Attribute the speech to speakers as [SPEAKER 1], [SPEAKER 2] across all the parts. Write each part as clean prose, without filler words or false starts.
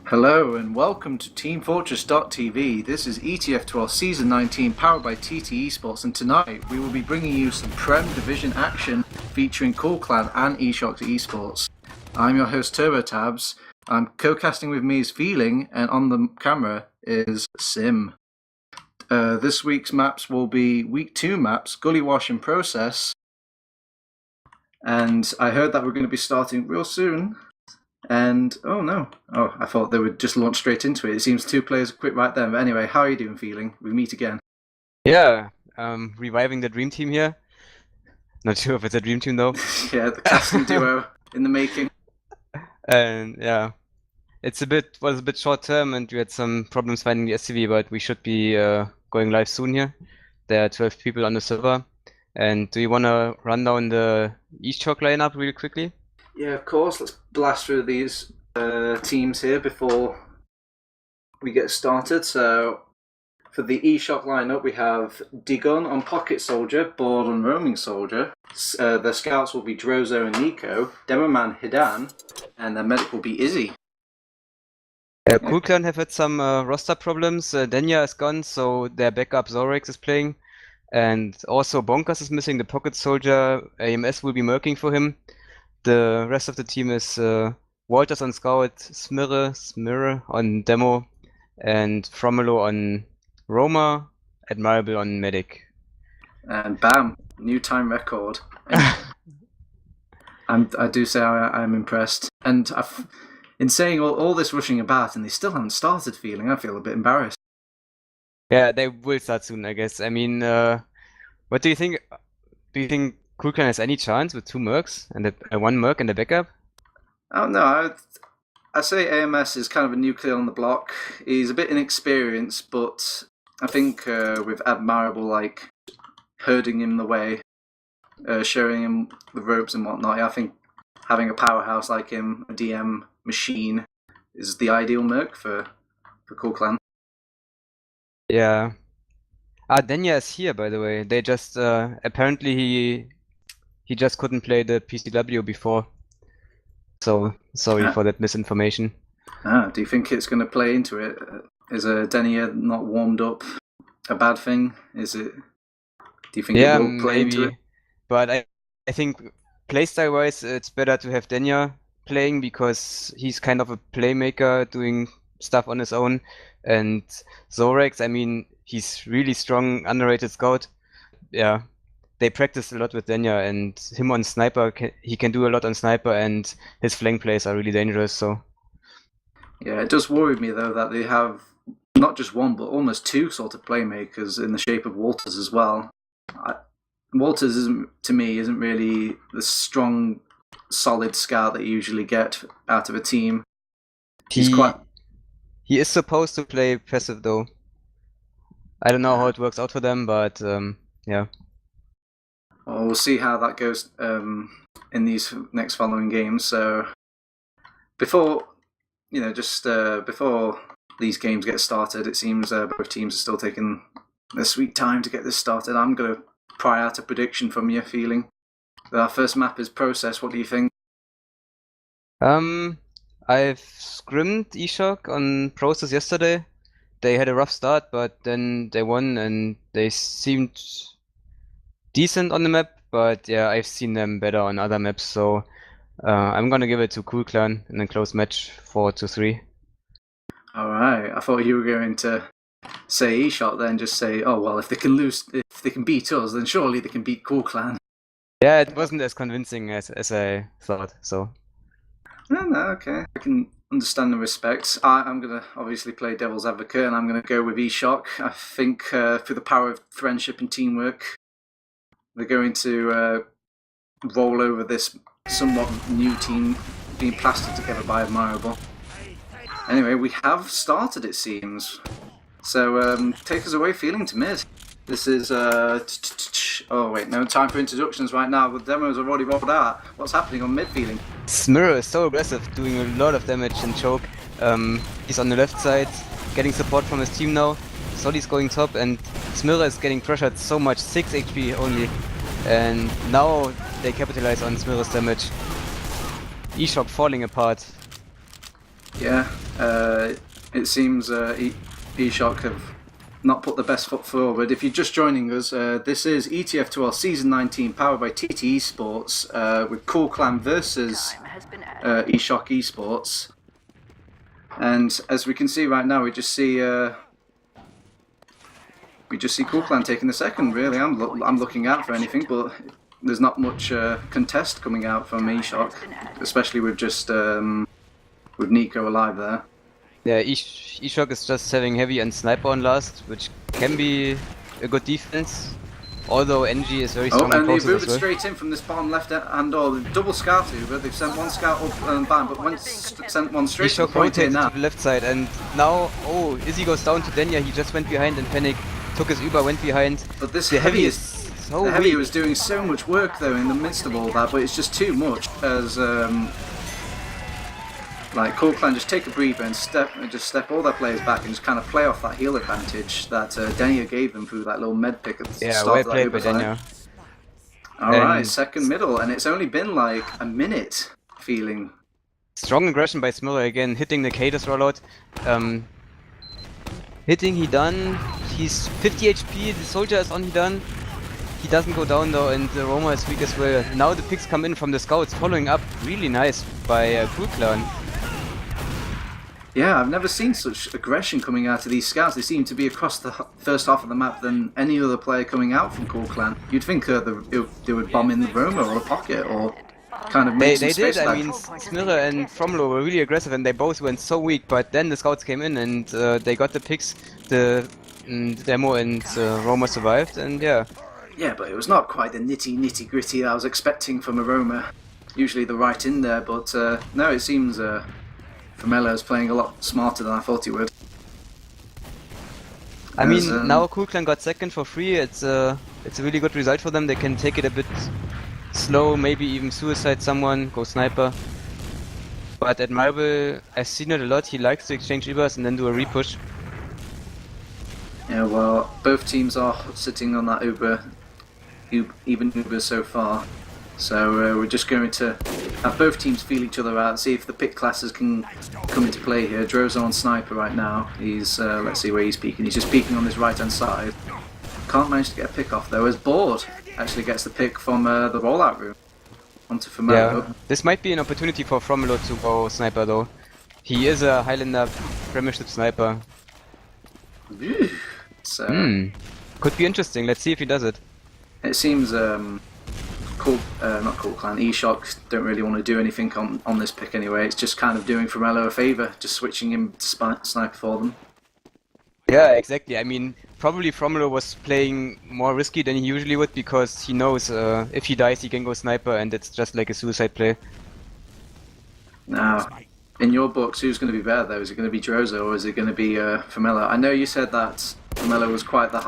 [SPEAKER 1] Hello and welcome to teamfortress.tv. This is ETF2L Season 19 powered by TT Esports, and tonight we will be bringing you some Prem Division action featuring coolclan and eShock Esports. I'm your host TurboTabs. I'm co-casting with me is Feeling, and on the camera is Sim. This week's maps will be Week 2 maps, Gully Wash and Process. And I heard that we're going to be starting real soon. And, oh no. Oh, I thought they would just launch straight into it. It seems two players quit right there. But anyway, how are you doing, Feeling? We meet again.
[SPEAKER 2] Yeah, reviving the dream team here. Not sure if it's a dream team though.
[SPEAKER 1] Yeah, the casting duo in the making.
[SPEAKER 2] And yeah, was a bit short term, and we had some problems finding the SCV, but we should be going live soon here. There are 12 people on the server. And do you want to run down the eShock lineup really quickly?
[SPEAKER 1] Yeah, of course. Let's blast through these teams here before we get started. So, for the eShock lineup, we have Digun on Pocket Soldier, Board on Roaming Soldier. The scouts will be Drozo and Nico, Demoman Hidan, and their medic will be Izzy.
[SPEAKER 2] coolclan have had some roster problems. Denya is gone, so their backup Zorex is playing. And also Bonkers is missing. The Pocket Soldier AMS will be murking for him. The rest of the team is Walters on Scout, Smirre on Demo, and Fromelo on Roma, Admirable on Medic.
[SPEAKER 1] And bam, new time record. I do say I'm impressed. And in saying all this rushing about, and they still haven't started, Feeling, I feel a bit embarrassed.
[SPEAKER 2] Yeah, they will start soon, I guess. I mean, what do you think? Do you think coolclan has any chance with two mercs and one merc in the backup?
[SPEAKER 1] Oh no, I say AMS is kind of a nuclear on the block. He's a bit inexperienced, but I think with Admirable like herding him the way, showing him the ropes and whatnot, I think having a powerhouse like him, a DM machine, is the ideal merc for coolclan.
[SPEAKER 2] Yeah. Denya is here, by the way. They just apparently he just couldn't play the PCW before. So sorry for that misinformation.
[SPEAKER 1] Do you think it's going to play into it? Is Denia not warmed up a bad thing? Is it? Do you think it will play into it?
[SPEAKER 2] But I think playstyle wise, it's better to have Denya playing because he's kind of a playmaker doing stuff on his own. And Zorex, I mean, he's really strong, underrated scout. Yeah, they practice a lot with Denya, and him on sniper, he can do a lot on sniper, and his flank plays are really dangerous. So
[SPEAKER 1] yeah, it does worry me though that they have not just one but almost two sort of playmakers in the shape of Walters as well. Walters isn't really the strong, solid scout that you usually get out of a team.
[SPEAKER 2] He is supposed to play passive though. I don't know how it works out for them, but yeah.
[SPEAKER 1] Well, we'll see how that goes in these next following games. So before these games get started, it seems both teams are still taking their sweet time to get this started. I'm going to pry out a prediction from you, Feeling. Our first map is Process. What do you think?
[SPEAKER 2] I've scrimmed eShock on Process yesterday. They had a rough start, but then they won and they seemed decent on the map. But yeah, I've seen them better on other maps, so I'm gonna give it to coolclan in a close match, 4-3.
[SPEAKER 1] All right, I thought you were going to say eShock, then just say, oh well, if they can beat us, then surely they can beat coolclan.
[SPEAKER 2] Yeah, it wasn't as convincing as I thought. So.
[SPEAKER 1] No, okay. I can understand the respect. I'm going to obviously play devil's advocate, and I'm going to go with eShock. I think through the power of friendship and teamwork, they're going to roll over this somewhat new team being plastered together by Admirable. Anyway, we have started, it seems. So take us away, Feeling, to mid. This is oh wait, no time for introductions right now. The demos are already rolled out. What's happening on mid, Feeling?
[SPEAKER 2] Smirre is so aggressive, doing a lot of damage in choke. He's on the left side, getting support from his team now. Solly's going top, and Smirre is getting pressured so much, 6 HP only. And now they capitalize on Smirre's damage. eShock falling apart.
[SPEAKER 1] Yeah, It seems eShock have not put the best foot forward. If you're just joining us, this is ETF2L Season 19 powered by TT Esports with coolclan versus eShock Esports. And as we can see right now, we just see coolclan taking the second. Really, I'm looking out for anything, but there's not much contest coming out from eShock, especially with just with Nico alive there.
[SPEAKER 2] Yeah, eShock is just having heavy and sniper on last, which can be a good defense. Although NG is very strong.
[SPEAKER 1] Oh, and they've moved straight in from this bottom left hand door. Double scout Uber. They've sent one scout up and bam, but sent one straight to the point here now.
[SPEAKER 2] To the left side, and now, oh, Izzy goes down to Denya. He just went behind in panic, took his Uber, went behind.
[SPEAKER 1] But this heavy is so the heavy was doing so much work though in the midst of all that, but it's just too much as like coolclan just take a breather and step all their players back and just kind of play off that heal advantage that Denya gave them through that little med pick at the start of that Uber fight. Alright, second middle, and it's only been like a minute feeling.
[SPEAKER 2] Strong aggression by Smiller again, hitting the Kados rollout. Hitting Hidan, he's 50 HP, the soldier is on Hidan. He doesn't go down though, and the Roma is weak as well. Now the picks come in from the scouts, following up really nice by coolclan.
[SPEAKER 1] Yeah, I've never seen such aggression coming out of these scouts. They seem to be across the first half of the map than any other player coming out from coolclan. You'd think they would bomb in the Roma or the pocket or kind of make some space.
[SPEAKER 2] They did. I mean, Smiller and Fromlo were really aggressive and they both went so weak, but then the scouts came in and they got the picks. The demo and Roma survived, and yeah.
[SPEAKER 1] Yeah, but it was not quite the nitty gritty I was expecting from a Roma. Usually they're right in there, but no, it seems Formello is playing a lot smarter than I thought he would.
[SPEAKER 2] I mean, now coolclan got second for free. It's a really good result for them. They can take it a bit slow, maybe even suicide someone, go sniper. But at Marble, I've seen it a lot. He likes to exchange Ubers and then do a repush.
[SPEAKER 1] Yeah, well, both teams are sitting on that even Uber so far. So we're just going to have both teams feel each other out, see if the pick classes can come into play here. Drozo on sniper right now. He's let's see where he's peeking. He's just peeking on this right hand side. Can't manage to get a pick off though, as Board actually gets the pick from the rollout room onto Formello.
[SPEAKER 2] Yeah, this might be an opportunity for Fromelo to go sniper though. He is a Highlander Premiership sniper.
[SPEAKER 1] So
[SPEAKER 2] could be interesting. Let's see if he does it.
[SPEAKER 1] It seems not coolclan. eShock don't really want to do anything on this pick anyway. It's just kind of doing Formello a favour, just switching him to sniper for them.
[SPEAKER 2] Yeah, exactly. I mean, probably Fromelo was playing more risky than he usually would because he knows if he dies he can go sniper and it's just like a suicide play.
[SPEAKER 1] Now, in your books, who's going to be better though? Is it going to be Drozo or is it going to be Formello? I know you said that Formello was quite the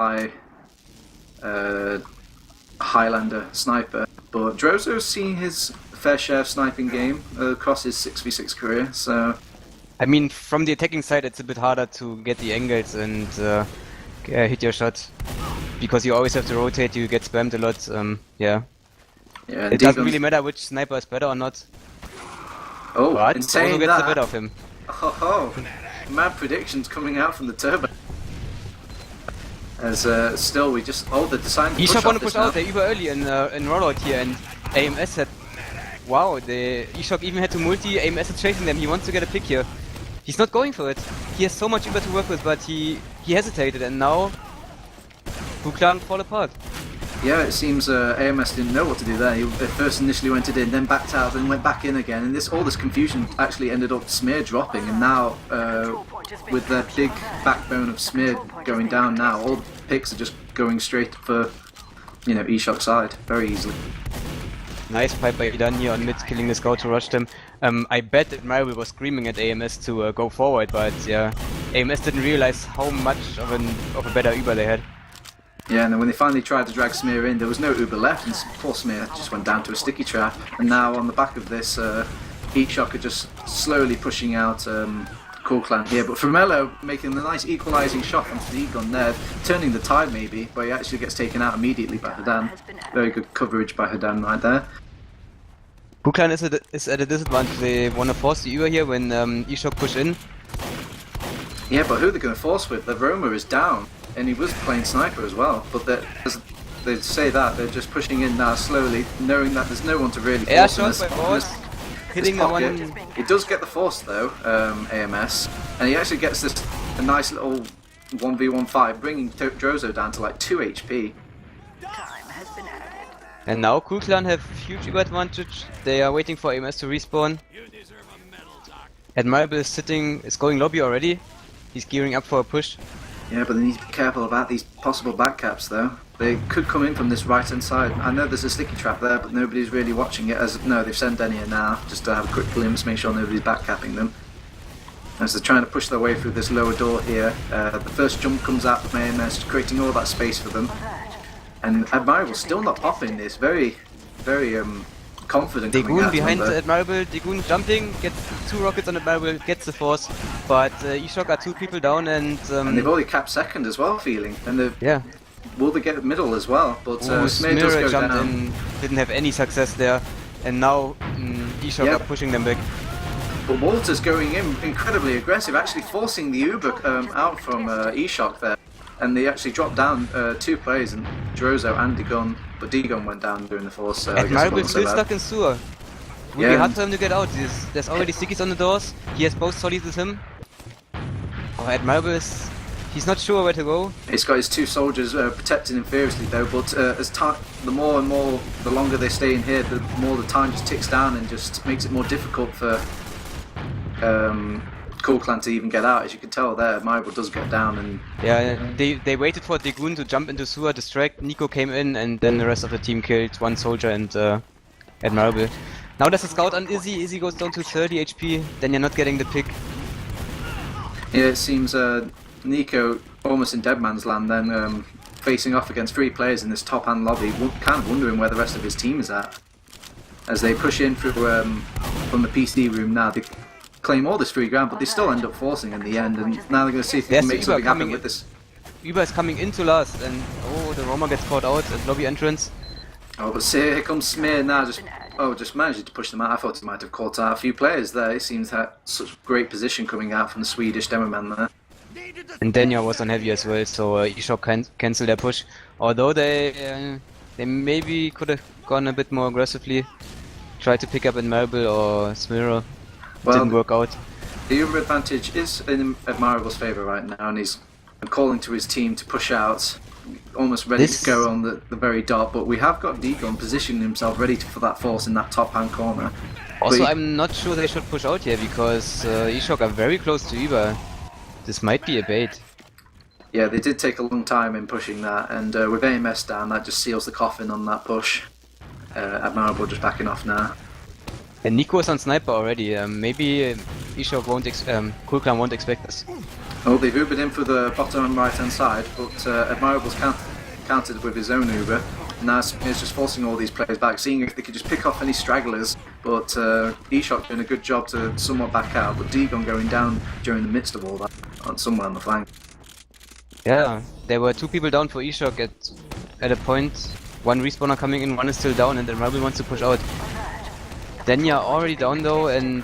[SPEAKER 1] Highlander sniper, but Drozo's seen his fair share of sniping game across his 6v6 career, so...
[SPEAKER 2] I mean, from the attacking side it's a bit harder to get the angles and hit your shot, because you always have to rotate, you get spammed a lot, yeah. It doesn't really matter which sniper is better or not.
[SPEAKER 1] Oh,
[SPEAKER 2] but
[SPEAKER 1] in saying
[SPEAKER 2] gets the better of him.
[SPEAKER 1] Oh, mad predictions coming out from the Turbo. As still we just the design.
[SPEAKER 2] eShock want to push out there even early in rollout here, and AMS had the eShock even had to multi. AMS is chasing them. He wants to get a pick here. He's not going for it. He has so much Uber to work with, but he hesitated, and now coolclan fall apart.
[SPEAKER 1] Yeah, it seems AMS didn't know what to do there. He first initially went in, then backed out, then went back in again, and all this confusion actually ended up Smear dropping, and now with the big backbone of Smear going down now, all the picks are just going straight for, eShock side, very easily.
[SPEAKER 2] Nice pipe by Idan here on mid, killing the scout to rush them. I bet that Marvel was screaming at AMS to go forward, but yeah, AMS didn't realize how much of a better Uber they had.
[SPEAKER 1] Yeah, and then when they finally tried to drag Smear in, there was no Uber left, and poor Smear just went down to a sticky trap. And now on the back of this, eShock are just slowly pushing out coolclan here. But Formello making the nice equalising shot onto the E-gun there, turning the tide maybe, but he actually gets taken out immediately by Hadan. Very good coverage by Hadan right there.
[SPEAKER 2] coolclan is at a disadvantage. They want to force the Uber here when eShock push in.
[SPEAKER 1] Yeah, but who are they going to force with? The Roma is down, and he was playing sniper as well. But as they say that, they're just pushing in now slowly, knowing that there's no one to really
[SPEAKER 2] Air
[SPEAKER 1] force
[SPEAKER 2] shot
[SPEAKER 1] in
[SPEAKER 2] by Boss. Hitting the
[SPEAKER 1] pocket.
[SPEAKER 2] one.
[SPEAKER 1] He does get the force though, AMS, and he actually gets this a nice little 1v1 fight, bringing Drozo down to like 2 HP.
[SPEAKER 2] And now coolclan have huge advantage. They are waiting for AMS to respawn. Admirable is going lobby already. He's gearing up for a push.
[SPEAKER 1] Yeah, but they need to be careful about these possible backcaps though. They could come in from this right hand side. I know there's a sticky trap there, but nobody's really watching it. No, they've sent Denia now, just to have a quick glimpse, make sure nobody's backcapping them. As they're trying to push their way through this lower door here. The first jump comes out from AMS, creating all that space for them. And Admirable still not popping this, very confident coming out
[SPEAKER 2] Degun behind
[SPEAKER 1] there.
[SPEAKER 2] Admirable, Degun jumping, gets 2 rockets on Admirable, gets the force, but eShock are 2 people down and
[SPEAKER 1] they've already capped second as well, feeling. And
[SPEAKER 2] yeah.
[SPEAKER 1] Will they get middle as well? But Smear does go
[SPEAKER 2] jumped
[SPEAKER 1] down.
[SPEAKER 2] in, didn't have any success there, and now eShock are pushing them back.
[SPEAKER 1] But Walter's going in incredibly aggressive, actually forcing the Uber out from eShock there. And they actually dropped down 2 players, and Drozo and Degun, but Degun went down during the force. So
[SPEAKER 2] Admirable still stuck in sewer. Would be
[SPEAKER 1] Yeah.
[SPEAKER 2] hard for him to get out. There's already stickies on the doors. He has both sollies with him. Oh, Admirable he's not sure where to go.
[SPEAKER 1] He's got his 2 soldiers protecting him fiercely though, but the more and more, the longer they stay in here, the more the time just ticks down and just makes it more difficult for coolclan to even get out. As you can tell there, Admirable does get down, and
[SPEAKER 2] Yeah, they waited for Degun to jump into sewer, distract. Nico came in, and then the rest of the team killed 1 soldier and Admirable. Now there's a scout on Izzy. Izzy goes down to 30 HP. Then you're not getting the pick.
[SPEAKER 1] yeah, it seems Nico almost in dead man's land then, facing off against 3 players in this top hand lobby, kind of wondering where the rest of his team is at. As they push in through from the PC room now, they claim all this free ground, but they still end up forcing in the end, and now they're going to see if they can make something happen with this.
[SPEAKER 2] Uber is coming into last, and oh, the Roma gets caught out at lobby entrance.
[SPEAKER 1] Oh, but see, here comes Smear now, just managing to push them out. I thought he might have caught out a few players there. It seems to have such great position coming out from the Swedish demo man there.
[SPEAKER 2] And Denya was on heavy as well, so eShock can cancel their push. Although they maybe could have gone a bit more aggressively, tried to pick up Admirable or Smira.
[SPEAKER 1] Well,
[SPEAKER 2] didn't work out.
[SPEAKER 1] The Uber advantage is in Admirable's favour right now, and he's calling to his team to push out, almost ready to go on the very dot. But we have got Degon positioning himself ready for that force in that top hand corner.
[SPEAKER 2] Also, I'm not sure they should push out here because eShock are very close to Uber. This might be a bait.
[SPEAKER 1] Yeah, they did take a long time in pushing that, and with AMS down, that just seals the coffin on that push. Admirable just backing off now.
[SPEAKER 2] And Nico is on sniper already. Maybe eShock coolclan won't expect this.
[SPEAKER 1] Oh, they've Ubered in for the bottom and right hand side, but Admirable's countered with his own Uber. Now it's just forcing all these players back, seeing if they could just pick off any stragglers. But eShock doing a good job to somewhat back out, but Degon going down during the midst of all that, somewhere on the flank.
[SPEAKER 2] Yeah, there were 2 people down for eShock at a point. 1 respawner coming in, 1 is still down, and then Rebel wants to push out. Denya already down though, and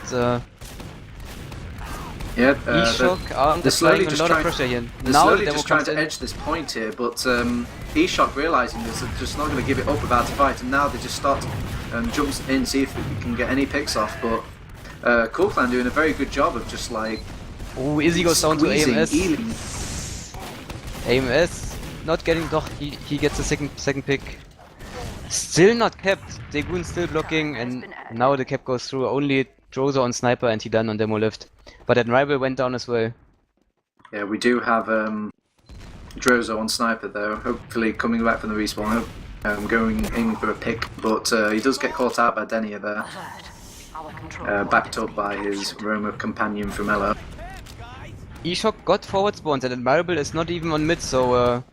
[SPEAKER 2] eShock are applying a lot of pressure here.
[SPEAKER 1] They're
[SPEAKER 2] Now
[SPEAKER 1] slowly
[SPEAKER 2] they
[SPEAKER 1] just trying to edge this point here, but eShock realising this, are just not going to give it up about to fight, and now they just start to jump in, see if they can get any picks off. But coolclan doing a very good job of just like
[SPEAKER 2] Izzy goes down to AMS.
[SPEAKER 1] Ealing.
[SPEAKER 2] AMS not getting, he gets the second pick. Still not capped. Degun still blocking, and now the cap goes through. Only Drozo on sniper, and he done on demo lift. But that rival went down as well.
[SPEAKER 1] Yeah, we do have Drozo on sniper though. Hopefully coming back from the respawn, going in for a pick, but he does get caught out by Denia there, backed up by his Roma companion from Elo.
[SPEAKER 2] eShock got forward spawns, and Admirable is not even on mid, so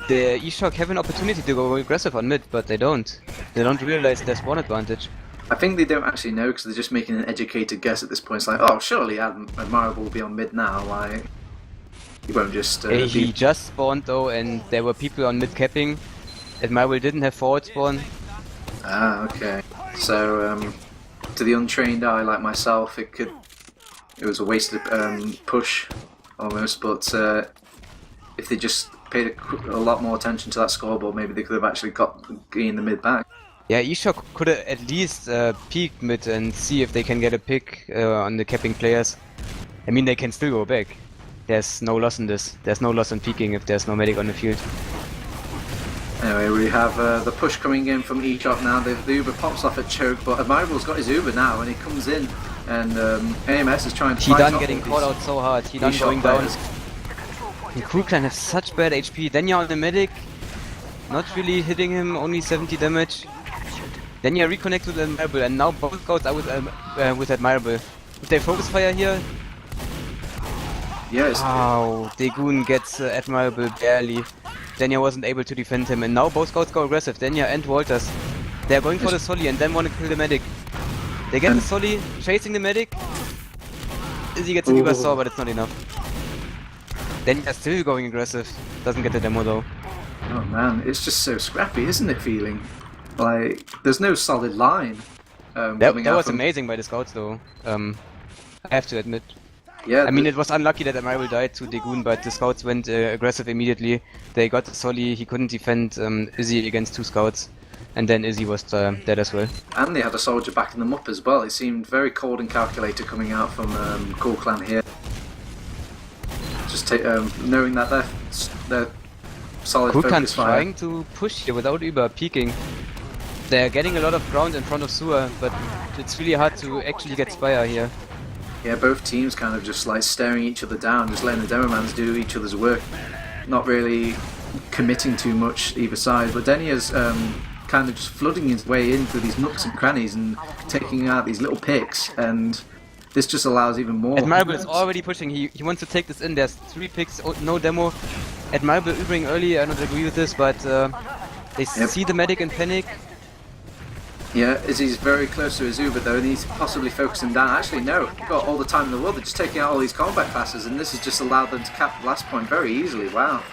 [SPEAKER 2] the eShock have an opportunity to go aggressive on mid, but they don't. They don't realize their spawn advantage.
[SPEAKER 1] I think they don't actually know because they're just making an educated guess at this point. It's like, oh, surely Admirable will be on mid now. Like, he won't just.
[SPEAKER 2] He just spawned though, and there were people on mid capping. Admirable didn't have forward spawn.
[SPEAKER 1] Ah, okay. So, to the untrained eye like myself, it was a wasted push almost. But if they just paid a lot more attention to that scoreboard, maybe they could have actually got in the mid back.
[SPEAKER 2] Yeah, eShock could at least peek mid and see if they can get a pick on the capping players. I mean, they can still go back. There's no loss in this. There's no loss in peeking if there's no medic on the field.
[SPEAKER 1] Anyway, we have the push coming in from eShock now. The Uber pops off at choke, but Admirable's got his Uber now, and he comes in, and AMS is trying to fight
[SPEAKER 2] He-Dan
[SPEAKER 1] off
[SPEAKER 2] getting
[SPEAKER 1] all
[SPEAKER 2] caught out
[SPEAKER 1] these
[SPEAKER 2] so hard. He-Dan
[SPEAKER 1] eShock
[SPEAKER 2] going down.
[SPEAKER 1] players.
[SPEAKER 2] And coolclan has such bad HP. Denya on the medic. Not really hitting him, only 70 damage. Denya reconnect with Admirable, and now both scouts are with Admirable. If they focus fire here.
[SPEAKER 1] Yes.
[SPEAKER 2] Wow, Degun gets Admirable barely. Denya wasn't able to defend him, and now both scouts go aggressive, Denya and Walters. They are going for the Solly and then want to kill the medic. They get the Solly, chasing the medic. Izzy gets an Übersaw, but it's not enough. Denya still going aggressive. Doesn't get the demo though.
[SPEAKER 1] Oh man, it's just so scrappy, isn't it, feeling? Like, there's no solid line.
[SPEAKER 2] That was amazing by the scouts though. I have to admit.
[SPEAKER 1] Yeah,
[SPEAKER 2] I mean, it was unlucky that Admirable died to Degun, but the scouts went aggressive immediately. They got the Solly, he couldn't defend Izzy against 2 scouts. And then Izzy was dead as well.
[SPEAKER 1] And they had a soldier backing them up as well. It seemed very cold and calculated coming out from coolclan here. Just knowing that they're solid
[SPEAKER 2] coolclan's
[SPEAKER 1] focus fire.
[SPEAKER 2] trying to push here without Uber peeking. They're getting a lot of ground in front of Sewer, but it's really hard to actually get Spire here.
[SPEAKER 1] Yeah, both teams kind of just like staring each other down, just letting the Demomans do each other's work. Not really committing too much either side, but Denya's kind of just flooding his way in through these nooks and crannies and taking out these little picks, and this just allows even more.
[SPEAKER 2] Admirable is already pushing, he wants to take this in, there's 3 picks, no demo. Admirable Ubering early, I don't agree with this, but they see the medic and panic.
[SPEAKER 1] Yeah, Izzy's very close to his Uber though, and he's possibly focusing down. Actually, no, they've got all the time in the world. They're just taking out all these combat classes, and this has just allowed them to cap the last point very easily. Wow,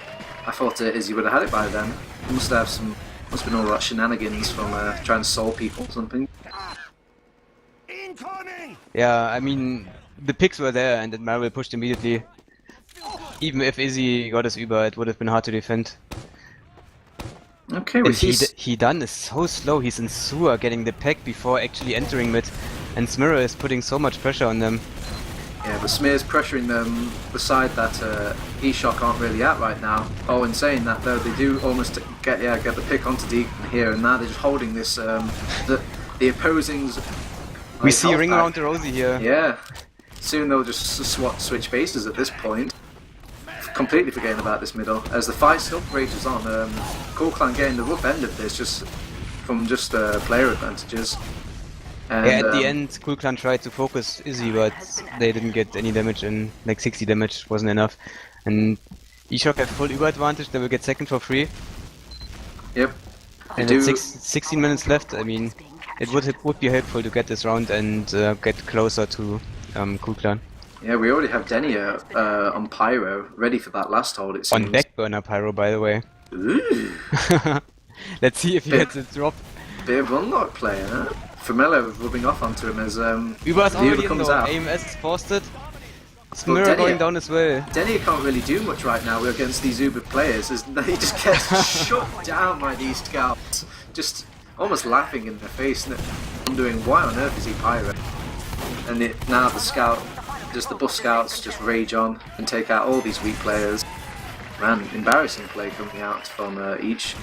[SPEAKER 1] I thought Izzy would have had it by then. Must have been all that shenanigans from trying to solve people or something.
[SPEAKER 2] Yeah, I mean, the picks were there, and Admirable pushed immediately. Even if Izzy got his Uber, it would have been hard to defend.
[SPEAKER 1] Okay, well,
[SPEAKER 2] He-Dan is so slow, he's in Sewer getting the pack before actually entering mid, and Smirra is putting so much pressure on them.
[SPEAKER 1] Yeah, but Smear's pressuring them the side that eShock aren't really at right now. Oh, in saying that though, they do almost get the pick onto Deacon here, and now they're just holding this, the opposing's...
[SPEAKER 2] We see ring around the Rosie here.
[SPEAKER 1] Yeah, soon they'll just switch bases at this point. Completely forgetting about this middle, as the fight still rages on. coolclan getting the rough end of this just from player advantages. And,
[SPEAKER 2] yeah, at the end, coolclan tried to focus Izzy, but they didn't get any damage in, like 60 damage wasn't enough. And eShock have full Uber advantage, they will get second for free.
[SPEAKER 1] Yep.
[SPEAKER 2] And it's 16 minutes left, I mean, it would be helpful to get this round and get closer to coolclan.
[SPEAKER 1] Yeah, we already have Denia on Pyro, ready for that last hold, it seems.
[SPEAKER 2] On Backburner Pyro, by the way.
[SPEAKER 1] Ooh.
[SPEAKER 2] Let's see if he gets a drop.
[SPEAKER 1] Bit of unlock player, huh? Famelo rubbing off onto him as
[SPEAKER 2] Uber is already
[SPEAKER 1] comes
[SPEAKER 2] in
[SPEAKER 1] out.
[SPEAKER 2] AMS is forced it. Smirra going down as well.
[SPEAKER 1] Denia can't really do much right now against these Uber players, as he just gets shut down by these scouts. Just almost laughing in their face, wondering why on earth is he Pyro? And now the bus scouts just rage on and take out all these weak players. Man, embarrassing play coming out from each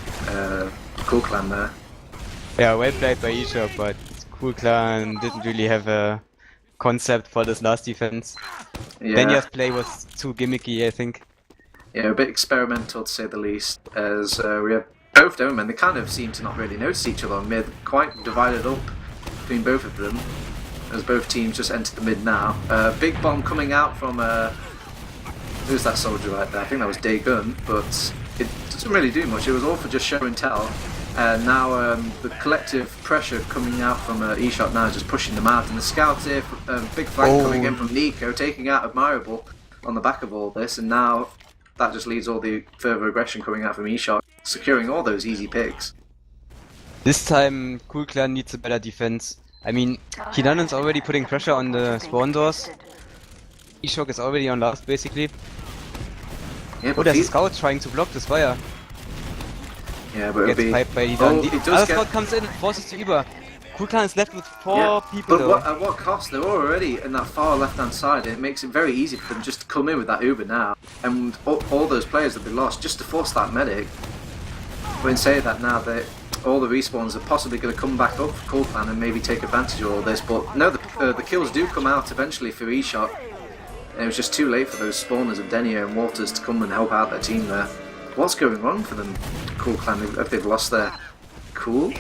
[SPEAKER 1] coolclan there.
[SPEAKER 2] Yeah, well played by eShock, but coolclan didn't really have a concept for this last defense.
[SPEAKER 1] Yeah.
[SPEAKER 2] Denya's play was too gimmicky, I think.
[SPEAKER 1] Yeah, a bit experimental to say the least, as we have both Demomen. They kind of seem to not really notice each other on mid, quite divided up between both of them, as both teams just enter the mid now. Big bomb coming out from, who's that soldier right there? I think that was Daegun, but it doesn't really do much. It was all for just show and tell. And now the collective pressure coming out from eShot now, just pushing them out. And the scouts here, big flank coming in from Nico, taking out Admirable on the back of all this. And now that just leaves all the further aggression coming out from eShot, securing all those easy picks.
[SPEAKER 2] This time coolclan needs a better defense. I mean, Hidan is already putting pressure on the spawn doors. E-Shock is already on last, basically.
[SPEAKER 1] Yeah,
[SPEAKER 2] Oh,
[SPEAKER 1] but
[SPEAKER 2] there's a scout trying to block this fire.
[SPEAKER 1] Yeah, but it'll
[SPEAKER 2] Gets
[SPEAKER 1] be...
[SPEAKER 2] piped by Hidan.
[SPEAKER 1] Oh,
[SPEAKER 2] The
[SPEAKER 1] it does
[SPEAKER 2] other
[SPEAKER 1] get...
[SPEAKER 2] scout comes in and forces to Uber. coolclan is left with 4
[SPEAKER 1] Yeah,
[SPEAKER 2] people
[SPEAKER 1] but
[SPEAKER 2] though.
[SPEAKER 1] at what cost? They're already in that far left-hand side. It makes it very easy for them just to come in with that Uber now. And all those players that they lost just to force that medic. But in saying that now, all the respawns are possibly going to come back up for coolclan and maybe take advantage of all this. But no, the kills do come out eventually for eShot. And it was just too late for those spawners of Denio and Waters to come and help out their team there. What's going wrong for them, coolclan, if they've lost their cool?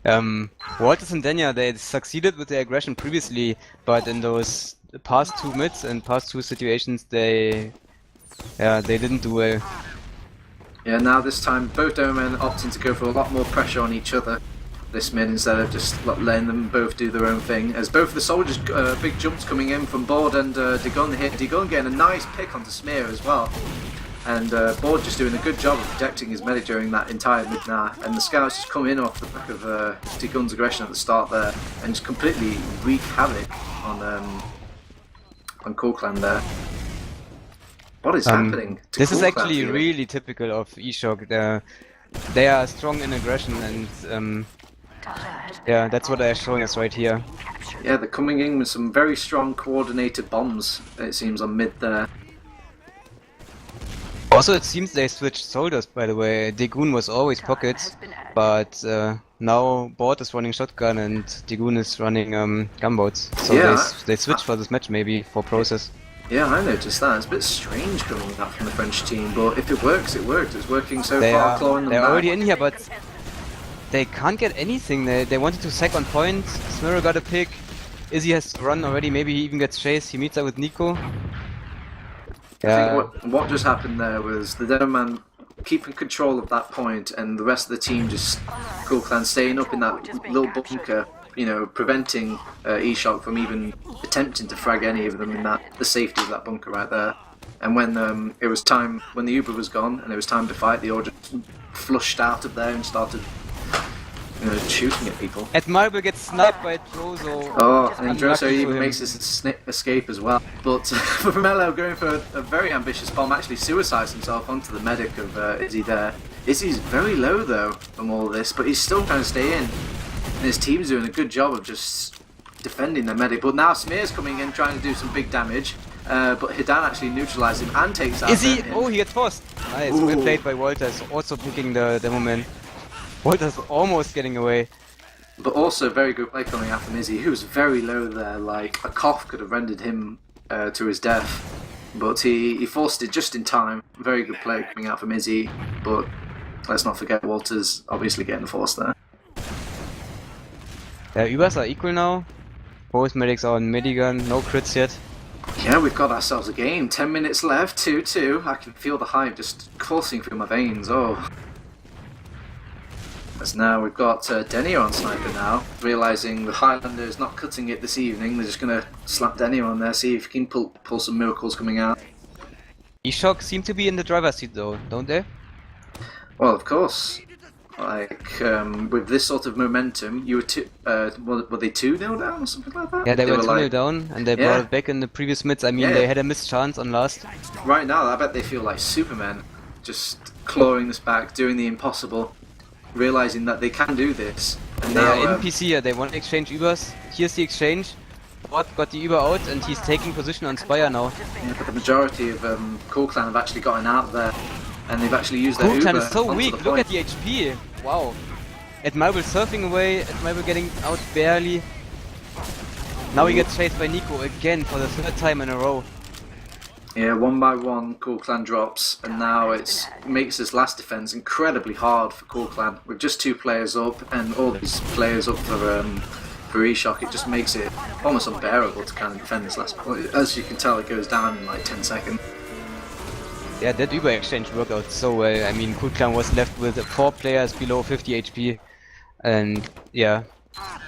[SPEAKER 2] Walters and Denya, they succeeded with their aggression previously, but in those past 2 mids and past 2 situations, they didn't do well.
[SPEAKER 1] Yeah, now this time both Domen opting to go for a lot more pressure on each other this mid instead of just letting them both do their own thing. As both the soldiers, big jumps coming in from Board and Digun hit. Digun getting a nice pick onto Smear as well. And Board just doing a good job of protecting his medic during that entire mid now. And the scouts just come in off the back of Digun's aggression at the start there and just completely wreak havoc on coolclan there. What is happening to
[SPEAKER 2] This is
[SPEAKER 1] coolclan
[SPEAKER 2] actually
[SPEAKER 1] here?
[SPEAKER 2] really typical of eShock. They are strong in aggression and yeah, that's what they're showing us right here.
[SPEAKER 1] Yeah, they're coming in with some very strong coordinated bombs, it seems, on mid there.
[SPEAKER 2] Also, it seems they switched soldiers, by the way. Degun was always pockets, but now Board is running shotgun and Degun is running gunboats. So
[SPEAKER 1] Yeah,
[SPEAKER 2] they switched for this match maybe for process.
[SPEAKER 1] Yeah, I noticed that. It's a bit strange coming out from the French team, but if it works, it works. It's working so far, clawing them
[SPEAKER 2] They're
[SPEAKER 1] back.
[SPEAKER 2] already in here, but they can't get anything. They wanted to sack on point. Smiro got a pick. Izzy has run already. Maybe he even gets chased. He meets up with Nico.
[SPEAKER 1] I think what just happened there was the Demoman keeping control of that point, and the rest of the team just coolclan staying up in that little bunker, you know, preventing eShock from even attempting to frag any of them in the safety of that bunker right there. And when it was time, when the Uber was gone and it was time to fight, they all just flushed out of there and started, you know, shooting at people.
[SPEAKER 2] Admirable gets sniped by Drozo.
[SPEAKER 1] Oh, and
[SPEAKER 2] Unlucky
[SPEAKER 1] Drozo
[SPEAKER 2] for
[SPEAKER 1] even
[SPEAKER 2] him.
[SPEAKER 1] makes his escape as well. But for Mello going for a very ambitious bomb, actually suicides himself onto the medic of Izzy there. Izzy's very low though from all of this, but he's still trying to stay in. And his team's doing a good job of just defending the medic. But now Smear's coming in trying to do some big damage. But Hidan actually neutralizes him and takes out
[SPEAKER 2] Izzy!
[SPEAKER 1] him.
[SPEAKER 2] Oh, he gets forced. Nice,
[SPEAKER 1] Ooh.
[SPEAKER 2] well played by Walters. Also picking the demo man. Walters almost getting away.
[SPEAKER 1] But also very good play coming out from Izzy, who was very low there. Like a cough could have rendered him to his death. But he forced it just in time. Very good play coming out from Izzy. But let's not forget Walters obviously getting forced there.
[SPEAKER 2] Ubers are equal now. Both medics are on minigun, no crits yet.
[SPEAKER 1] Yeah, we've got ourselves a game. 10 minutes left, 2-2. I can feel the hype just coursing through my veins. Oh. As now we've got Denio on sniper now, realising the Highlander is not cutting it this evening. They're just going to slap Denio on there, see if he can pull some miracles coming out.
[SPEAKER 2] eShock seem to be in the driver's seat though, don't they?
[SPEAKER 1] Well, of course. Like, with this sort of momentum, you were were they 2-0 down or something like that?
[SPEAKER 2] Yeah, they were 2-0
[SPEAKER 1] like,
[SPEAKER 2] down and they
[SPEAKER 1] Yeah.
[SPEAKER 2] brought it back in the previous mids. I mean,
[SPEAKER 1] Yeah.
[SPEAKER 2] they had a missed chance on last.
[SPEAKER 1] Right now, I bet they feel like Supermen, just clawing this back, doing the impossible, realising that they can do this. And
[SPEAKER 2] They
[SPEAKER 1] now,
[SPEAKER 2] are in PC here, they want to exchange Ubers. Here's the exchange. Bot got the Uber out and he's taking position on Spire now.
[SPEAKER 1] yeah, but the majority of coolclan have actually gotten out there, and they've actually used their Uber
[SPEAKER 2] coolclan is so
[SPEAKER 1] onto
[SPEAKER 2] weak,
[SPEAKER 1] the
[SPEAKER 2] look
[SPEAKER 1] point.
[SPEAKER 2] at the HP. Wow. Admirable surfing away, Admirable getting out barely. Now he gets chased by Nico again for the 3rd time in a row.
[SPEAKER 1] Yeah, one by one, coolclan drops, and now it makes this last defense incredibly hard for coolclan. With just 2 players up and all these players up for eShock, it just makes it almost unbearable to kind of defend this last point. As you can tell, it goes down in like 10 seconds.
[SPEAKER 2] Yeah, that Uber exchange worked out so well. I mean, coolclan was left with 4 players below 50 HP. And yeah,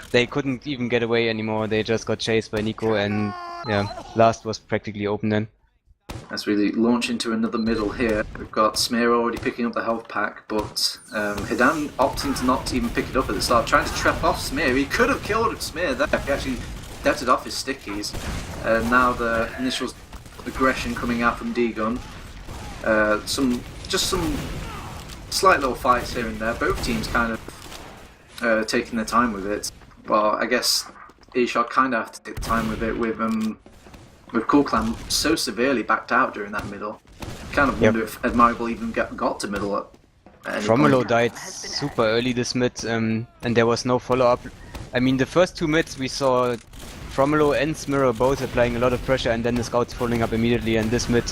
[SPEAKER 2] they couldn't even get away anymore. They just got chased by Nico and yeah, last was practically open then.
[SPEAKER 1] As we launch into another middle here, we've got Smear already picking up the health pack, but Hidan opting to not even pick it up at the start, trying to trap off Smear. He could have killed Smear there. He actually netted off his stickies. Now the initial aggression coming out from D-Gun. Some slight little fights here and there. Both teams kind of taking their time with it. Well, I guess eShock kind of have to take the time with it with coolclan so severely backed out during that middle. Kind of wonder if Admirable even got to middle at any
[SPEAKER 2] Fromolo
[SPEAKER 1] point.
[SPEAKER 2] died super early this mid, and there was no follow-up. I mean, the first two mids we saw Fromolo and Smirro both applying a lot of pressure, and then the scouts following up immediately, and this mid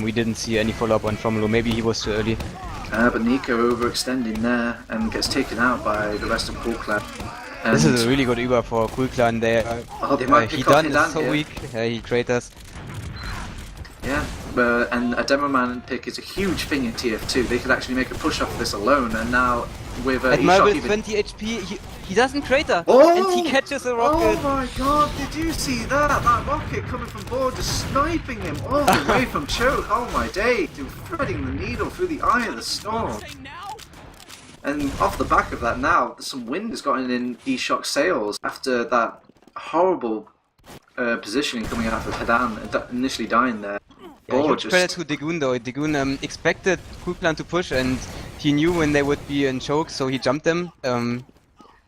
[SPEAKER 2] we didn't see any follow-up on Fromolo. Maybe he was too early.
[SPEAKER 1] But Nico overextending there and gets taken out by the rest of coolclan.
[SPEAKER 2] This is a really good Uber for coolclan there.
[SPEAKER 1] They might
[SPEAKER 2] He
[SPEAKER 1] pick
[SPEAKER 2] done
[SPEAKER 1] off
[SPEAKER 2] is
[SPEAKER 1] Hidan
[SPEAKER 2] so
[SPEAKER 1] here.
[SPEAKER 2] weak, he traitors.
[SPEAKER 1] Yeah, and a demo man pick is a huge thing in TF2. They could actually make a push off this alone, and now with
[SPEAKER 2] Admirable
[SPEAKER 1] eShock
[SPEAKER 2] 20 HP, he doesn't crater,
[SPEAKER 1] Oh!
[SPEAKER 2] and he catches a rocket.
[SPEAKER 1] Oh my god, did you see that? That rocket coming from board, just sniping him all the way from choke. Oh my day, threading the needle through the eye of the storm. And off the back of that now, some wind has gotten in eShock sails after that horrible positioning coming out of Hidan, initially dying there.
[SPEAKER 2] Yeah, huge credit to Degun though. Degun expected coolclan to push, and he knew when they would be in choke, so he jumped them.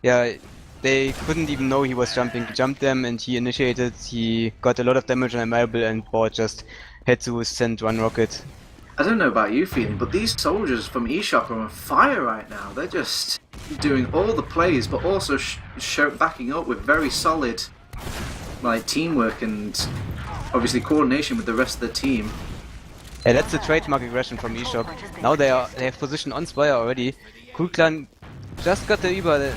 [SPEAKER 2] Yeah, they couldn't even know he was jumping. He jumped them and he initiated. He got a lot of damage on Admirable, and Board just had to send one rocket.
[SPEAKER 1] I don't know about you feeling, but these soldiers from eShock are on fire right now. They're just doing all the plays, but also backing up with very solid like teamwork and obviously coordination with the rest of the team.
[SPEAKER 2] Yeah, that's the trademark aggression from eShock. Now they have position on Spire already. coolclan just got the Uber,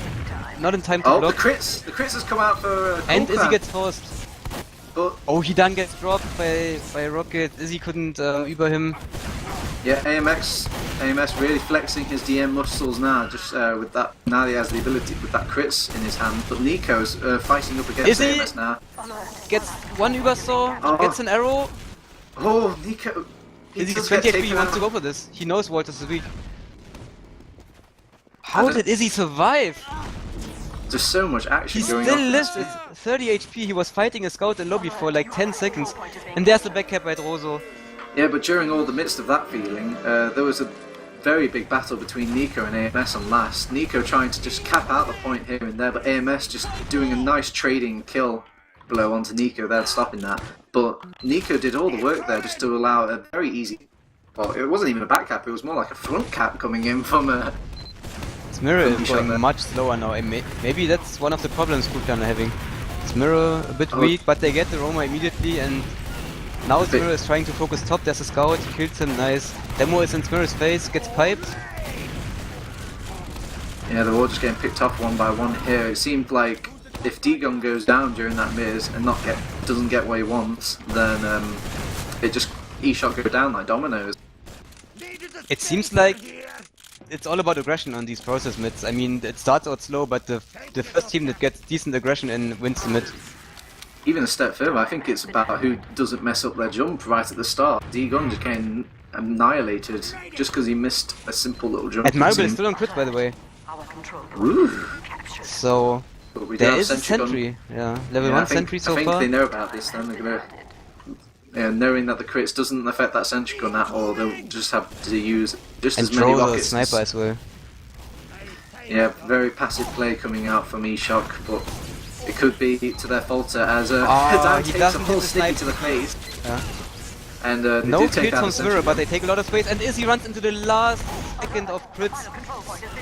[SPEAKER 2] not in time to block.
[SPEAKER 1] The crits has come out for
[SPEAKER 2] and
[SPEAKER 1] coolclan.
[SPEAKER 2] Izzy gets forced.
[SPEAKER 1] But
[SPEAKER 2] oh, he then gets dropped by Rocket. Izzy couldn't Uber him.
[SPEAKER 1] yeah, AMS really flexing his DM muscles now, just with that. Now he has the ability with that crits in his hand. But Nico's fighting up against
[SPEAKER 2] Izzy
[SPEAKER 1] AMS now.
[SPEAKER 2] Gets one Uber saw, gets an arrow.
[SPEAKER 1] Oh, Nico!
[SPEAKER 2] Izzy gets
[SPEAKER 1] does
[SPEAKER 2] 20
[SPEAKER 1] get
[SPEAKER 2] HP, he
[SPEAKER 1] taken
[SPEAKER 2] wants to
[SPEAKER 1] out.
[SPEAKER 2] go for this. He knows Walters is weak. How did Izzy survive?
[SPEAKER 1] There's so much action
[SPEAKER 2] He
[SPEAKER 1] going
[SPEAKER 2] still
[SPEAKER 1] on.
[SPEAKER 2] lives with 30 HP, he was fighting a scout in lobby for like 10 seconds. And there's the back cap by Drozo.
[SPEAKER 1] Yeah, but during all the midst of that feeling, there was a very big battle between Nico and AMS on last. Nico trying to just cap out the point here and there, but AMS just doing a nice trading kill blow onto Nico there, stopping that. But Nico did all the work there just to allow a very easy... Well, it wasn't even a back cap, it was more like a front cap coming in from a...
[SPEAKER 2] Smirro is going much slower now, and maybe that's one of the problems coolclan are having. Smirro a bit weak, but they get the Roma immediately, and now Smirro is trying to focus top. There's a scout, kills him, nice. Demo is in Smirro's face, gets piped.
[SPEAKER 1] Yeah, they're all just getting picked off one by one here. It seemed like if D-Gun goes down during that miz and doesn't get what he wants, then it just eShock go down like dominoes.
[SPEAKER 2] It seems like it's all about aggression on these process mids. I mean, it starts out slow, but the first team that gets decent aggression in wins the mid.
[SPEAKER 1] Even a step further, I think it's about who doesn't mess up their jump right at the start. D-Gun just getting annihilated just because he missed a simple little jump.
[SPEAKER 2] Admirable is still on crit, by the way.
[SPEAKER 1] Ooh.
[SPEAKER 2] So
[SPEAKER 1] But we do
[SPEAKER 2] there
[SPEAKER 1] have
[SPEAKER 2] is a sentry. Yeah, level 1 sentry so
[SPEAKER 1] I think
[SPEAKER 2] far.
[SPEAKER 1] they know about this then. They're gonna, knowing that the crits doesn't affect that sentry gun at all, they'll just have to use just
[SPEAKER 2] And
[SPEAKER 1] as many
[SPEAKER 2] Drozo
[SPEAKER 1] rockets.
[SPEAKER 2] sniper as well.
[SPEAKER 1] Yeah, very passive play coming out from eShock, but it could be to their falter as Hidan
[SPEAKER 2] he
[SPEAKER 1] takes a
[SPEAKER 2] doesn't
[SPEAKER 1] full
[SPEAKER 2] hit the
[SPEAKER 1] sticky
[SPEAKER 2] snipe.
[SPEAKER 1] to the face.
[SPEAKER 2] Yeah.
[SPEAKER 1] And they
[SPEAKER 2] No
[SPEAKER 1] do take
[SPEAKER 2] kills
[SPEAKER 1] out
[SPEAKER 2] from
[SPEAKER 1] the sentry
[SPEAKER 2] Smirro, but
[SPEAKER 1] gun.
[SPEAKER 2] they take a lot of space, and Izzy runs into the last second of crits.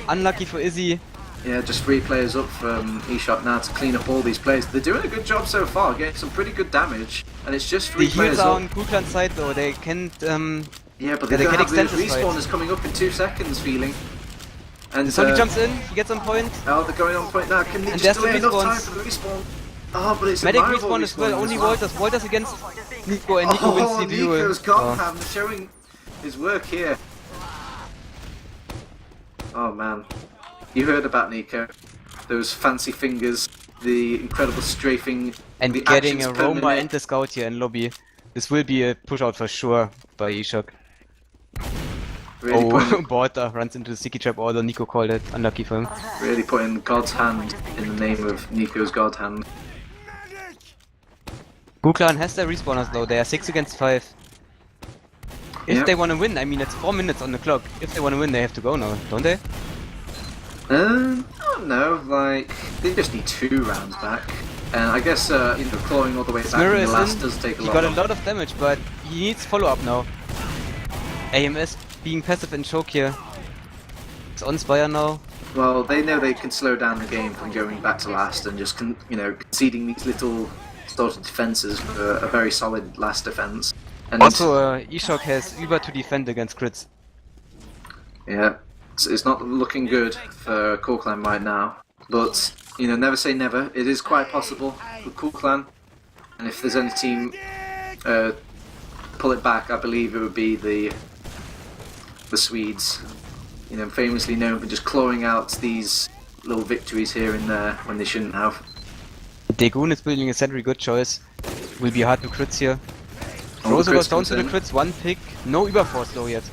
[SPEAKER 2] Unlucky for Izzy.
[SPEAKER 1] Yeah, just 3 players up from eShock now to clean up all these players. They're doing a good job so far, getting some pretty good damage, and it's just 3
[SPEAKER 2] The
[SPEAKER 1] players
[SPEAKER 2] heals are
[SPEAKER 1] up.
[SPEAKER 2] on coolclan's side though, they can't
[SPEAKER 1] Yeah, but
[SPEAKER 2] yeah,
[SPEAKER 1] they're
[SPEAKER 2] they
[SPEAKER 1] gonna
[SPEAKER 2] can
[SPEAKER 1] have those
[SPEAKER 2] extend this fight.
[SPEAKER 1] respawners coming up in 2 seconds, feeling. And
[SPEAKER 2] Zombie jumps in, he gets on point.
[SPEAKER 1] Oh, they're going on point now. Can they
[SPEAKER 2] And
[SPEAKER 1] just
[SPEAKER 2] there's the
[SPEAKER 1] delay enough time
[SPEAKER 2] respawns.
[SPEAKER 1] for the respawn? Oh, but it's
[SPEAKER 2] Medic
[SPEAKER 1] a rival
[SPEAKER 2] respawn as well,
[SPEAKER 1] respawn
[SPEAKER 2] only
[SPEAKER 1] as well.
[SPEAKER 2] Walters. Walters against Nico, and Nico wins the duel.
[SPEAKER 1] Nico's Godham showing his work here. Oh man, you heard about Nico. Those fancy fingers, the incredible strafing,
[SPEAKER 2] And
[SPEAKER 1] the
[SPEAKER 2] getting
[SPEAKER 1] actions
[SPEAKER 2] a
[SPEAKER 1] per
[SPEAKER 2] Roma
[SPEAKER 1] minute.
[SPEAKER 2] and the scout here in lobby. This will be a push out for sure by eShock.
[SPEAKER 1] Really putting,
[SPEAKER 2] Borta runs into the sticky trap order, Nico called it, unlucky for him.
[SPEAKER 1] really putting God's hand in the name of Nico's God hand.
[SPEAKER 2] coolclan has their respawners though, they are 6 against 5. If
[SPEAKER 1] Yep.
[SPEAKER 2] they want to win, I mean it's 4 minutes on the clock. If they want to win, they have to go now, don't they?
[SPEAKER 1] I don't know, like, they just need 2 rounds back. And I guess, clawing all the way back
[SPEAKER 2] Smirror
[SPEAKER 1] in the
[SPEAKER 2] is
[SPEAKER 1] last
[SPEAKER 2] in.
[SPEAKER 1] does take a
[SPEAKER 2] He
[SPEAKER 1] lot.
[SPEAKER 2] got a lot of damage, but he needs follow-up now. AMS being passive and choke here. It's on Spire now.
[SPEAKER 1] Well, they know they can slow down the game from going back to last and just, conceding these little sort of defenses for a very solid last defense. And
[SPEAKER 2] Also, eShock has Uber to defend against crits.
[SPEAKER 1] yeah, it's not looking good for coolclan right now. But, never say never. It is quite possible for coolclan. And if there's any team pull it back, I believe it would be the Swedes. Famously known for just clawing out these little victories here and there when they shouldn't have.
[SPEAKER 2] Dagoon is building a sentry, good choice. Will be hard to crits here.
[SPEAKER 1] Oh,
[SPEAKER 2] Rosa
[SPEAKER 1] the
[SPEAKER 2] goes
[SPEAKER 1] crits
[SPEAKER 2] down
[SPEAKER 1] comes
[SPEAKER 2] to the
[SPEAKER 1] in.
[SPEAKER 2] crits, 1 pick. No Uber force though yet.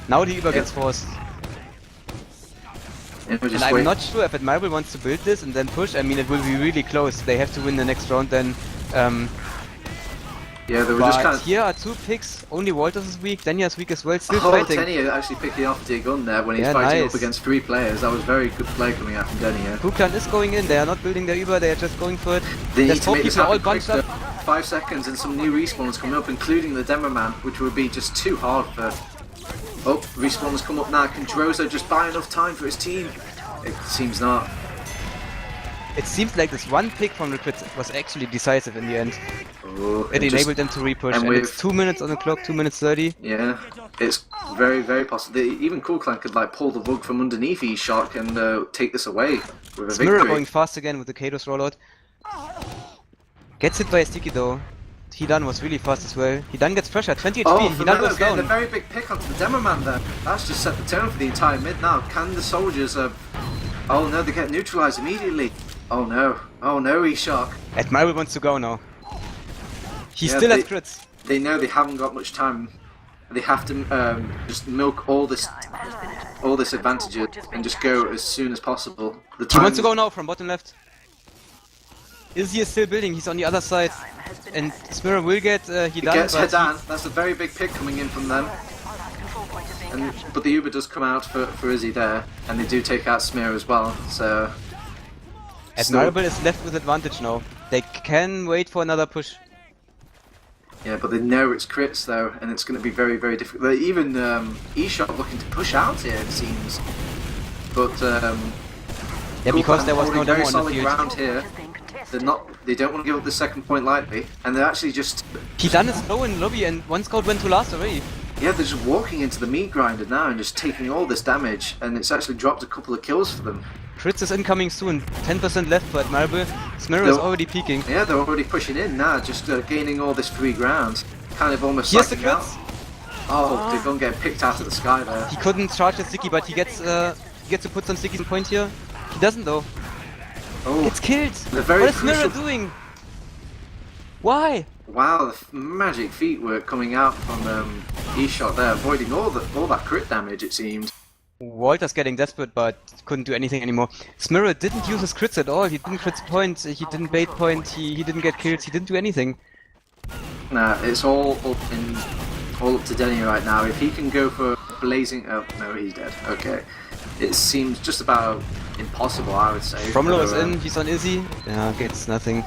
[SPEAKER 2] Now the Uber gets forced.
[SPEAKER 1] And we'll
[SPEAKER 2] And
[SPEAKER 1] just
[SPEAKER 2] I'm
[SPEAKER 1] wait.
[SPEAKER 2] not sure if Admirable wants to build this and then push. I mean, it will be really close. They have to win the next round then.
[SPEAKER 1] Yeah, they were
[SPEAKER 2] But
[SPEAKER 1] just kind of.
[SPEAKER 2] here are 2 picks. Only Walters is weak. Denya is weak as well. Still
[SPEAKER 1] Oh,
[SPEAKER 2] fighting.
[SPEAKER 1] Denny actually picking off Dagon there when he's
[SPEAKER 2] Yeah,
[SPEAKER 1] fighting
[SPEAKER 2] nice.
[SPEAKER 1] up against 3 players. That was very good play coming out from Denny.
[SPEAKER 2] coolclan is going in. They are not building their Uber. They are just going for it.
[SPEAKER 1] They
[SPEAKER 2] There's
[SPEAKER 1] need to
[SPEAKER 2] 4
[SPEAKER 1] make this
[SPEAKER 2] people all
[SPEAKER 1] happen quick.
[SPEAKER 2] bunched up.
[SPEAKER 1] 5 seconds and some new respawns coming up, including the Demo Man, which would be just too hard for. Oh, respawns come up now. Can Drozo just buy enough time for his team? It seems not.
[SPEAKER 2] It seems like this 1 pick from the crits was actually decisive in the end.
[SPEAKER 1] Oh,
[SPEAKER 2] It
[SPEAKER 1] just-
[SPEAKER 2] enabled them to repush,
[SPEAKER 1] and
[SPEAKER 2] and
[SPEAKER 1] with-
[SPEAKER 2] it's 2 minutes on the clock, 2 minutes 30.
[SPEAKER 1] Yeah, it's very, very possible. Even coolclan could pull the rug from underneath eShock and take this away with a
[SPEAKER 2] Smirror
[SPEAKER 1] victory.
[SPEAKER 2] going fast again with the Kados rollout. Gets hit by a sticky though. Hidan was really fast as well. Hidan gets pressure, 20 HP,
[SPEAKER 1] Oh,
[SPEAKER 2] and Hidan
[SPEAKER 1] Fernando
[SPEAKER 2] goes
[SPEAKER 1] getting a
[SPEAKER 2] down.
[SPEAKER 1] very big pick onto the Demo Man there. That's just set the tone for the entire mid now. Can the soldiers... Oh no, they get neutralized immediately. Oh no, eShock.
[SPEAKER 2] Admiral wants to go now. He
[SPEAKER 1] Yeah,
[SPEAKER 2] still has
[SPEAKER 1] they-
[SPEAKER 2] crits.
[SPEAKER 1] They know they haven't got much time. They have to just milk all this advantages and just go as soon as possible. The
[SPEAKER 2] He wants to
[SPEAKER 1] time-
[SPEAKER 2] go now from bottom left. Izzy is still building, he's on the other side. And Smirror will get Hidan,
[SPEAKER 1] He gets
[SPEAKER 2] but
[SPEAKER 1] Hedan. That's a very big pick coming in from them. But the Uber does come out for Izzy there, and they do take out Smear as well. So
[SPEAKER 2] Admirable is left with advantage now. They can wait for another push.
[SPEAKER 1] yeah, but they know it's crits though, and it's going to be very, very difficult. Even eShot looking to push out here, it seems. But
[SPEAKER 2] Yeah, because there was no
[SPEAKER 1] holding
[SPEAKER 2] demo
[SPEAKER 1] very
[SPEAKER 2] on the
[SPEAKER 1] solid
[SPEAKER 2] field.
[SPEAKER 1] ground here. They're not. They don't want to give up the second point lightly, and they're actually just.
[SPEAKER 2] Hidan is low in lobby and 1 scout went to last already.
[SPEAKER 1] Yeah, they're just walking into the meat grinder now and just taking all this damage, and it's actually dropped a couple of kills for them.
[SPEAKER 2] Crits is incoming soon. 10% left for Admirable. Smirror is
[SPEAKER 1] No.
[SPEAKER 2] already peaking.
[SPEAKER 1] Yeah, they're already pushing in now, just gaining all this free ground. Kind of almost
[SPEAKER 2] Here's the
[SPEAKER 1] sucking out.
[SPEAKER 2] crits.
[SPEAKER 1] Oh, they're going to get picked out of the sky there.
[SPEAKER 2] He couldn't charge the sticky, but he gets to put some stickies in point here. He doesn't though.
[SPEAKER 1] Oh,
[SPEAKER 2] Gets killed.
[SPEAKER 1] The very
[SPEAKER 2] What is Smirror
[SPEAKER 1] crucial-
[SPEAKER 2] doing? Why?
[SPEAKER 1] wow, the magic feet work coming out from eShot there, avoiding all that crit damage, it seems.
[SPEAKER 2] Walter's getting desperate, but couldn't do anything anymore. Smirror didn't use his crits at all. He didn't crit point. He didn't bait point. He didn't get kills. He didn't do anything.
[SPEAKER 1] Nah, it's all up to Denny right now. If he can go for blazing... Oh, no, he's dead. Okay. It seems just about impossible, I would say.
[SPEAKER 2] Fromlo is
[SPEAKER 1] for,
[SPEAKER 2] in. He's on Izzy. Yeah, gets nothing.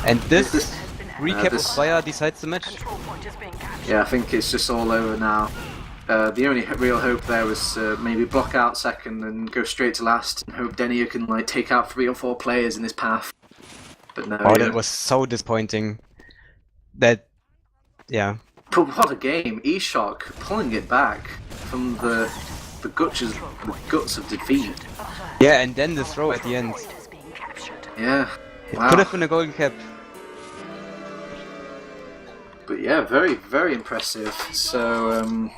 [SPEAKER 2] And this
[SPEAKER 1] This-
[SPEAKER 2] recap
[SPEAKER 1] this-
[SPEAKER 2] of Fire decides the match.
[SPEAKER 1] Yeah, I think it's just all over now. The only real hope there was maybe block out second and go straight to last and hope Denny can take out 3 or 4 players in his path. But no.
[SPEAKER 2] Oh,
[SPEAKER 1] yeah.
[SPEAKER 2] that was so disappointing. That, yeah.
[SPEAKER 1] But what a game! eShock pulling it back from the guts of defeat.
[SPEAKER 2] Yeah, and then the throw at the end.
[SPEAKER 1] Yeah.
[SPEAKER 2] It
[SPEAKER 1] Wow.
[SPEAKER 2] could have been a golden cap.
[SPEAKER 1] But yeah, very, very impressive. So,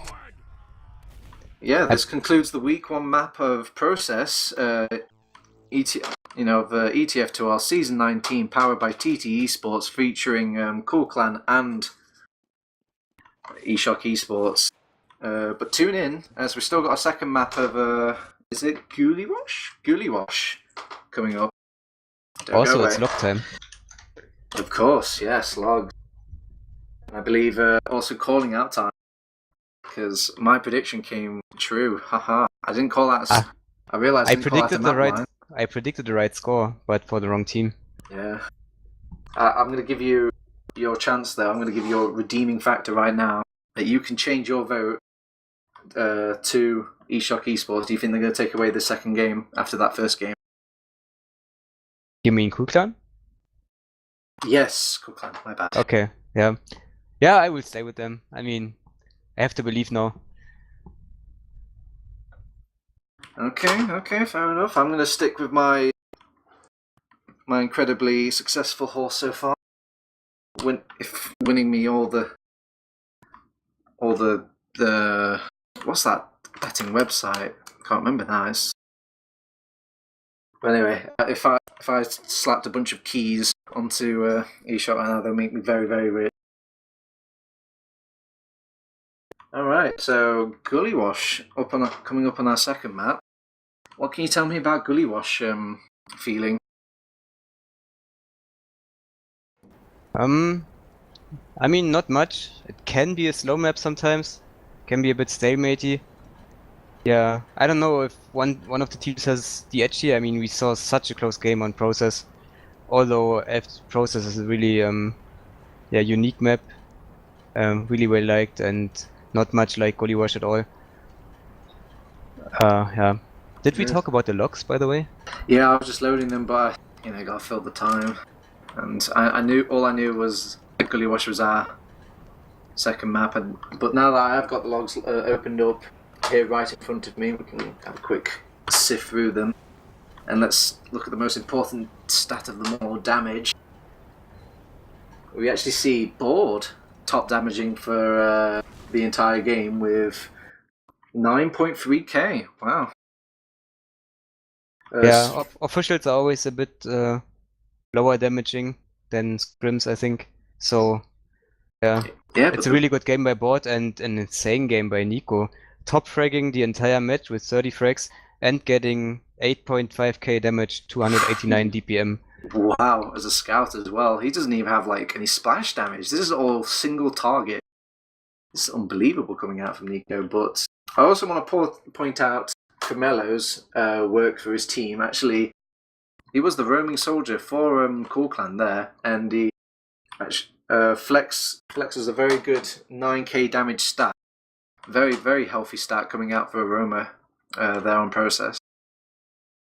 [SPEAKER 1] yeah, this concludes the week 1 map of Process. The ETF2L Season 19, powered by TT Esports, featuring coolclan and eShock Esports. But tune in, as we've still got a second map of, is it Ghoulie Wash? Ghoulie Wash coming up. Don't go
[SPEAKER 2] Also,
[SPEAKER 1] away.
[SPEAKER 2] it's lock time.
[SPEAKER 1] Of course, yes, logs. I believe also calling out time, because my prediction came true. Haha. I didn't call out. I realized I didn't call out a map line.
[SPEAKER 2] I predicted the right score, but for the wrong team.
[SPEAKER 1] Yeah. I'm going to give you your chance, though. I'm going to give you your redeeming factor right now that you can change your vote to eShock Esports. Do you think they're going to take away the second game after that first game?
[SPEAKER 2] You mean coolclan?
[SPEAKER 1] Yes, coolclan. My bad.
[SPEAKER 2] Okay, yeah. Yeah, I will stay with them. I mean, I have to believe now.
[SPEAKER 1] Okay, fair enough. I'm going to stick with my incredibly successful horse so far. Winning me all the what's that betting website? Can't remember now. But anyway, if I slapped a bunch of keys onto eShop right now, they'll make me very, very rich. All right, so Gully Wash coming up on our second map. What can you tell me about Gully Wash feeling?
[SPEAKER 2] I mean, not much. It can be a slow map sometimes. Can be a bit stalematey. Yeah, I don't know if one of the teams has the edge here. I mean, we saw such a close game on Process. Although Process is a really unique map, really well liked and not much like Gully Wash at all. Yeah. Did we talk about the logs, by the way?
[SPEAKER 1] Yeah, I was just loading them, but I gotta fill the time, and I knew was Gully Wash was our second map, but now that I have got the logs opened up here right in front of me, we can have a quick sift through them, and let's look at the most important stat of them all: damage. We actually see Board top damaging for the entire game with 9.3k. Wow.
[SPEAKER 2] Yeah, officials are always a bit lower damaging than scrims, I think. So, yeah, it's a really good game by Board and an insane game by Nico. Top fragging the entire match with 30 frags and getting 8.5k damage, 289 DPM.
[SPEAKER 1] Wow, as a scout as well. He doesn't even have any splash damage. This is all single target. This is unbelievable coming out from Nico. But I also want to point out Carmelo's work for his team. Actually, he was the roaming soldier for coolclan there, and he flexes a very good 9k damage stat. Very, very healthy stat coming out for a roamer there on Process.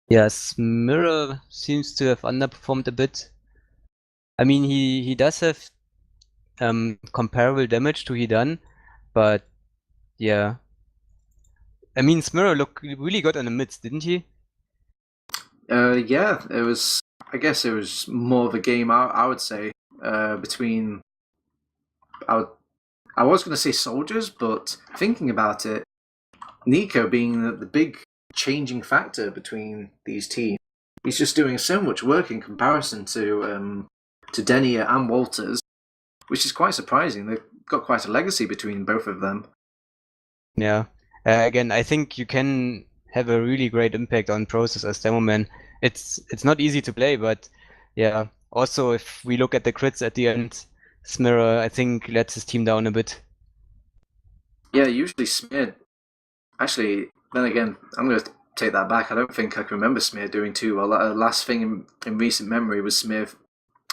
[SPEAKER 2] Yes, Mirror seems to have underperformed a bit. I mean, he does have comparable damage to Hidan, but yeah. I mean, Smirror looked really good on the mids, didn't he?
[SPEAKER 1] Yeah, it was. I guess it was more of a game. I would say between. I was going to say soldiers, but thinking about it, Nico being the big changing factor between these teams, he's just doing so much work in comparison to Denier and Walters, which is quite surprising. They've got quite a legacy between both of them.
[SPEAKER 2] Yeah. Again, I think you can have a really great impact on Process as demo man. It's not easy to play, but yeah. Also, if we look at the crits at the end, Smirror, I think, lets his team down a bit.
[SPEAKER 1] Yeah, usually Smear. Actually, then again, I'm going to take that back. I don't think I can remember Smear doing too well. Last thing in recent memory was Smear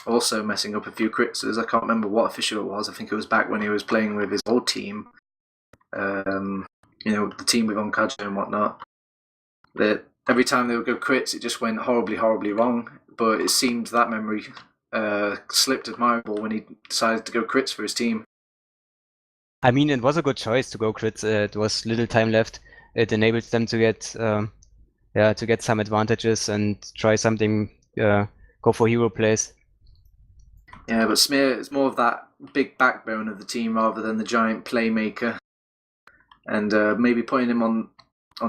[SPEAKER 1] also messing up a few crits. I can't remember what official it was. I think it was back when he was playing with his old team. The team with Onkaja and whatnot. That every time they would go crits, it just went horribly, horribly wrong. But it seemed that memory slipped admirable when he decided to go crits for his team.
[SPEAKER 2] I mean, it was a good choice to go crits. It was little time left. It enables them to get some advantages and try something. Go for hero plays.
[SPEAKER 1] Yeah, but Smear is more of that big backbone of the team rather than the giant playmaker. And maybe putting him on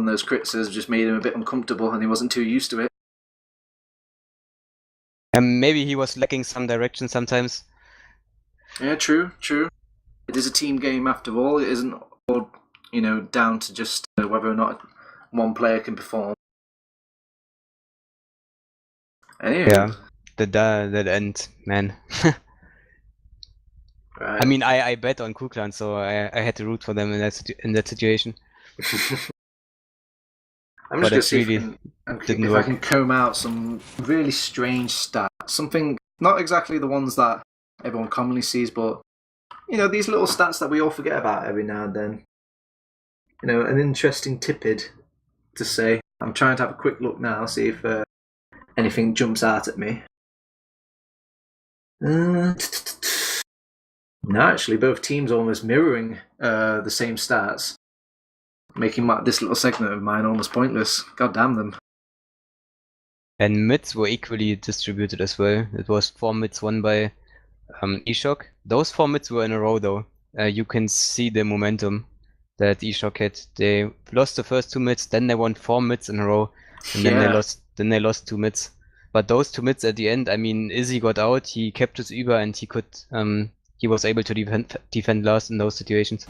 [SPEAKER 1] those crits has just made him a bit uncomfortable, and he wasn't too used to it.
[SPEAKER 2] And maybe he was lacking some direction sometimes.
[SPEAKER 1] Yeah, true. It is a team game after all. It isn't all, down to just whether or not one player can perform. Anyway,
[SPEAKER 2] yeah. that end, man.
[SPEAKER 1] Right.
[SPEAKER 2] I mean, I bet on coolclan, so I had to root for them in that situation.
[SPEAKER 1] I'm
[SPEAKER 2] But
[SPEAKER 1] just gonna
[SPEAKER 2] it
[SPEAKER 1] see
[SPEAKER 2] really didn't
[SPEAKER 1] if I
[SPEAKER 2] work.
[SPEAKER 1] can comb out some really strange stats. Something not exactly the ones that everyone commonly sees, but these little stats that we all forget about every now and then. An interesting tidbit to say. I'm trying to have a quick look now, see if anything jumps out at me. No, actually, both teams almost mirroring the same stats, making this little segment of mine almost pointless. God damn them.
[SPEAKER 2] And mids were equally distributed as well. It was 4 mids won by eShock. Those 4 mids were in a row though. You can see the momentum that eShock had. They lost the first 2 mids, then they won 4 mids in a row, and then they lost 2 mids. But those 2 mids at the end, I mean, Izzy got out, he kept his Uber, and he was able to defend last in those situations.